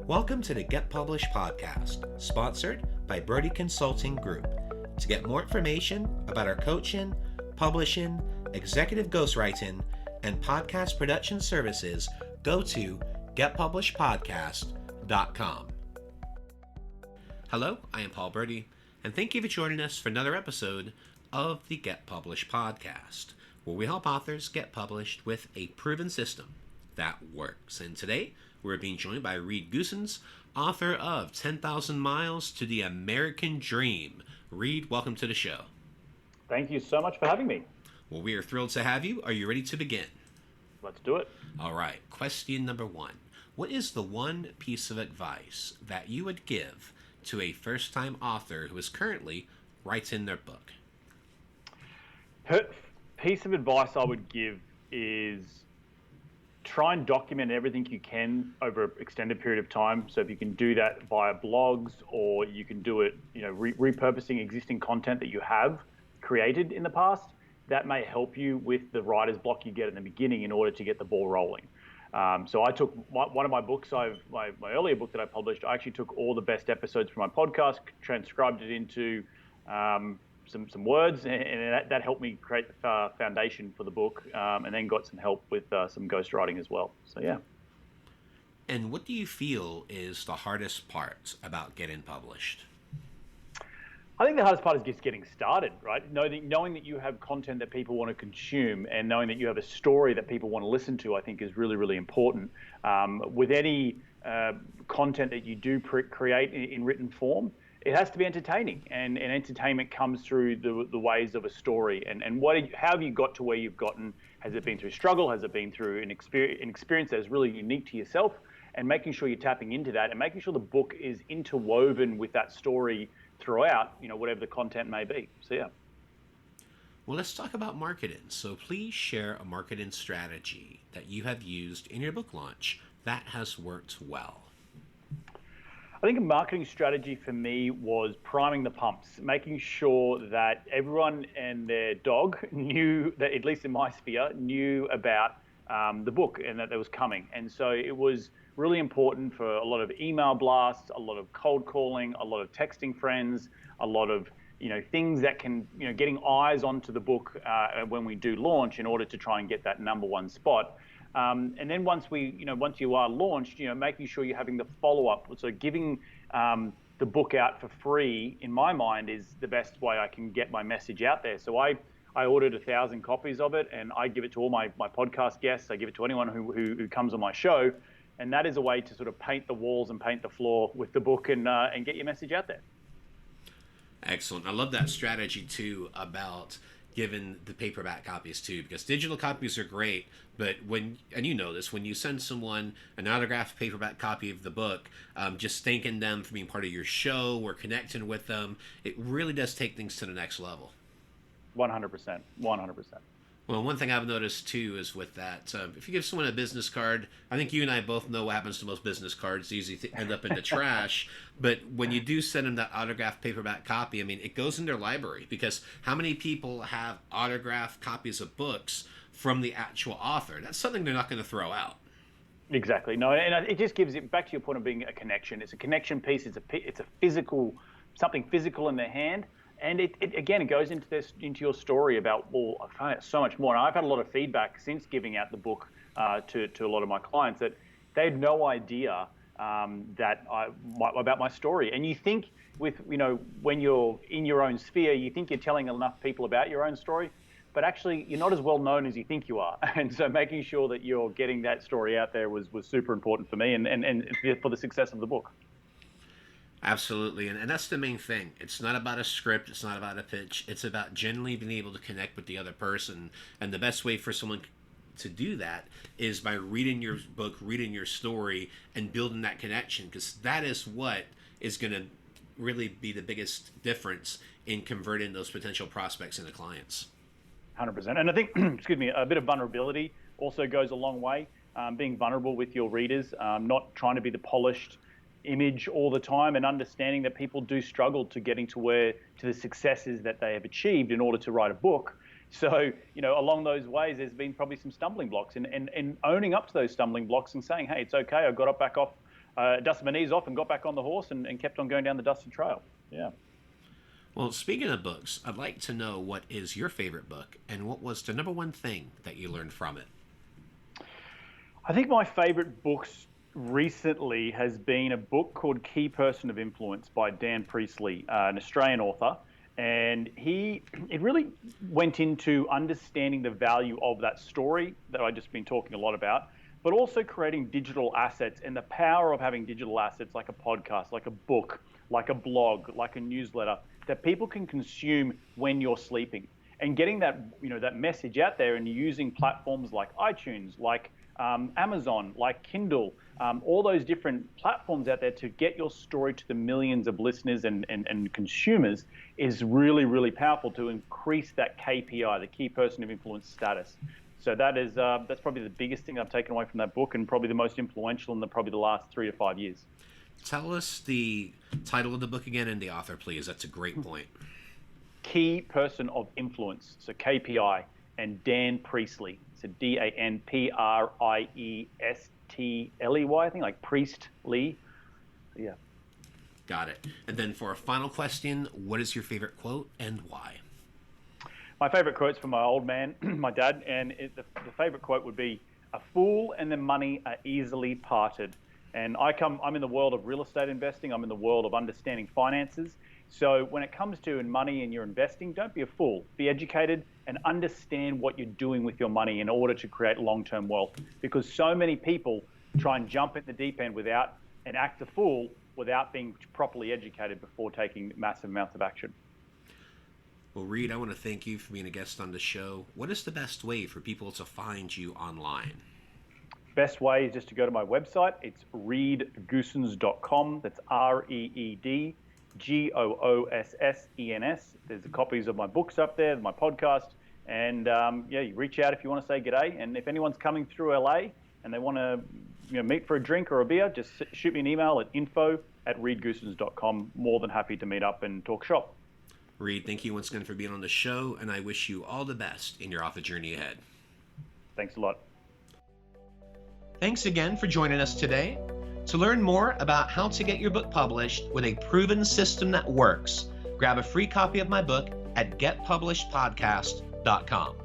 Welcome to the Get Published podcast, sponsored by Brodie Consulting Group. To get more information about our coaching, publishing, executive ghostwriting, and podcast production services, go to getpublishedpodcast.com. Hello, I am Paul Brodie, and thank you for joining us for another episode of the Get Published podcast, where we help authors get published with a proven system that works. And today, we're being joined by Reed Goossens, author of 10,000 Miles to the American Dream. Reed, welcome to the show. Thank you so much for having me. Well, we are thrilled to have you. Are you ready to begin? Let's do it. All right. Question number one. What is the one piece of advice that you would give to a first-time author who is currently writing their book? Piece of advice I would give is try and document everything you can over an extended period of time. So if you can do that via blogs, or you can do it, repurposing existing content that you have created in the past, that may help you with the writer's block you get in the beginning in order to get the ball rolling. So I took one of my books, my earlier book that I published, I actually took all the best episodes from my podcast, transcribed it into some words, and that helped me create the foundation for the book, and then got some help with some ghostwriting as well. So yeah. And what do you feel is the hardest part about getting published? I think the hardest part is just getting started, right? Knowing that you have content that people want to consume, and knowing that you have a story that people want to listen to, I think is really, really important. With any content that you do create in written form, it has to be entertaining, and entertainment comes through the ways of a story. And how have you got to where you've gotten? Has it been through struggle? Has it been through an experience that is really unique to yourself? And making sure you're tapping into that, and making sure the book is interwoven with that story throughout, whatever the content may be. So yeah. Well, let's talk about marketing. So please share a marketing strategy that you have used in your book launch that has worked well. I think a marketing strategy for me was priming the pumps, making sure that everyone and their dog knew, that at least in my sphere, knew about the book and that it was coming. And so it was really important for a lot of email blasts, a lot of cold calling, a lot of texting friends, a lot of things that can, getting eyes onto the book when we do launch in order to try and get that number one spot. And then once you are launched, making sure you're having the follow-up. So giving the book out for free, in my mind, is the best way I can get my message out there. So I ordered 1,000 copies of it, and I give it to all my podcast guests. I give it to anyone who comes on my show. And that is a way to sort of paint the walls and paint the floor with the book and get your message out there. Excellent. I love that strategy too about giving the paperback copies too, because digital copies are great, but when you send someone an autographed paperback copy of the book, just thanking them for being part of your show or connecting with them, it really does take things to the next level. 100%. Well, one thing I've noticed too is with that, if you give someone a business card, I think you and I both know what happens to most business cards. They usually end up in the trash. But when you do send them that autographed paperback copy, it goes in their library, because how many people have autographed copies of books from the actual author? That's something they're not going to throw out. Exactly. No, and it just gives it back to your point of being a connection. It's a connection piece. It's a physical, something physical in their hand. And it goes into your story about, well, I find it so much more. And I've had a lot of feedback since giving out the book to a lot of my clients that they had no idea about my story. And you think when you're in your own sphere, you think you're telling enough people about your own story, but actually you're not as well known as you think you are. And so making sure that you're getting that story out there was super important for me and for the success of the book. Absolutely, and that's the main thing. It's not about a script, it's not about a pitch, it's about genuinely being able to connect with the other person. And the best way for someone to do that is by reading your book, reading your story, and building that connection, because that is what is going to really be the biggest difference in converting those potential prospects into clients. 100%. And I think, a bit of vulnerability also goes a long way. Being vulnerable with your readers, not trying to be the polished image all the time, and understanding that people do struggle to getting to the successes that they have achieved in order to write a book. So, along those ways, there's been probably some stumbling blocks, and owning up to those stumbling blocks and saying, hey, it's okay, I got up back off dusted my knees off and got back on the horse and kept on going down the dusty trail. Yeah. Well, speaking of books, I'd like to know what is your favorite book and what was the number one thing that you learned from it? I think my favorite books recently has been a book called Key Person of Influence by Dan Priestley, an Australian author. And it really went into understanding the value of that story that I've just been talking a lot about, but also creating digital assets and the power of having digital assets like a podcast, like a book, like a blog, like a newsletter that people can consume when you're sleeping, and getting that, that message out there and using platforms like iTunes, like Amazon, like Kindle, all those different platforms out there to get your story to the millions of listeners and consumers is really, really powerful to increase that KPI, the key person of influence status. So that's probably the biggest thing I've taken away from that book, and probably the most influential in probably the last 3 to 5 years. Tell us the title of the book again and the author, please. That's a great point. Key Person of Influence, so KPI, and Dan Priestley. So DanPriestley, I think, like Priestley. Yeah. Got it. And then for a final question, what is your favorite quote and why? My favorite quote's from my old man, my dad, and the favorite quote would be, "A fool and the money are easily parted." And I'm in the world of real estate investing. I'm in the world of understanding finances. So when it comes to money and you're investing, don't be a fool. Be educated and understand what you're doing with your money in order to create long-term wealth. Because so many people try and jump in the deep end and act a fool without being properly educated before taking massive amounts of action. Well, Reed, I want to thank you for being a guest on the show. What is the best way for people to find you online? Best way is just to go to my website. It's reedgoossens.com. That's ReedGoossens. There's copies of my books up there, my podcast, and you reach out if you want to say g'day. And if anyone's coming through LA and they want to meet for a drink or a beer, just shoot me an email at info@reedgoossens.com. More than happy to meet up and talk shop. Reed, thank you once again for being on the show, and I wish you all the best in your author journey ahead. Thanks a lot. Thanks again for joining us today. To learn more about how to get your book published with a proven system that works, grab a free copy of my book at getpublishedpodcast.com.